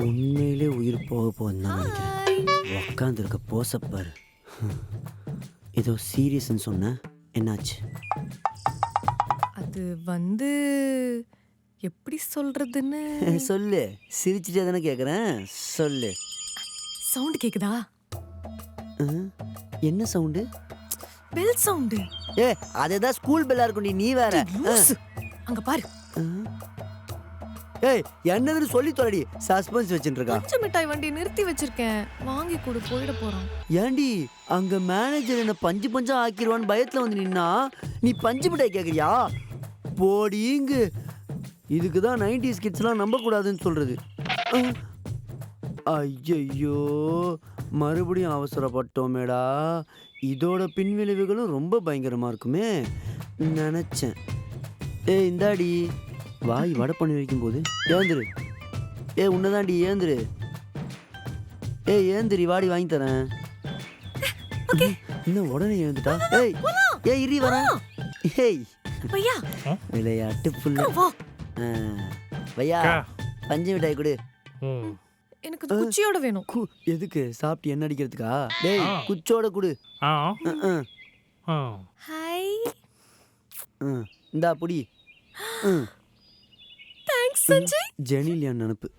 உண்மையிலே உயிர் போக போகுதுன்னு தான் நினைக்கிறேன். உக்காந்துருக்க போசப்பாரு. ஏதோ சீரியஸ்ன்னு சொன்ன, என்னாச்சு? அது வந்து எப்படி சொல்றதுன்னு சொல்லு. சிரிச்சுட்டே தானே கேட்குறேன், சொல்லு. சவுண்ட் கேக்குதா? என்ன சவுண்டு? Bell sound. ஏ, அதுதான் ஸ்கூல் பெல்லா இருக்கும்டி, நீ வேற. அங்க பாரு. ஏய், என்னதுன்னு சொல்லி தொலைடி. சஸ்பென்ஸ் வச்சுட்டு இருக்கா. பஞ்சு மிட்டாய் வண்டி நிறுத்தி வச்சிருக்கேன், வாங்கி கொடு, போயிட போறோம். ஏண்டி, அங்க மேனேஜர் என்ன பஞ்சு பஞ்சா ஆக்கிடுவான்னு பயத்துல வந்து நின்னா நீ பஞ்சு மிட்டாய் கேக்குறியா? போடிங்க. இதுக்கு தான் 90s கிட்ஸ்லாம் நம்ப கூடாதுன்னு சொல்றது. ஐயோ, மறுபடியும் அவசரப்பட்டோமேடா. இதோட பின்விளைவுகளும் ரொம்ப பயங்கரமா இருக்குமே நினைச்சேன். ஏய், இந்தாடி வாய் வடை பண்ணி வைக்கும் போது ஏந்திரு. உன்னதாண்டி, ஏந்திரு. ஏந்திரி, வாடி வாங்கி தரேன். இன்னும் உடனே எழுந்துட்டா. இரி வரேன். விளையாட்டு புள்ள. வையா, பஞ்சு மிட்டாய் கொடு. எனக்கு குச்சியோட வேணும். எதுக்கு? சாப்பிட்டு என்ன அடிக்கிறதுக்கா? டேய், குச்சோட கொடு. ஹாய். இந்தா புடி. தேங்க்ஸ் சஞ்சய். ஜெனிலியான் நினப்பு.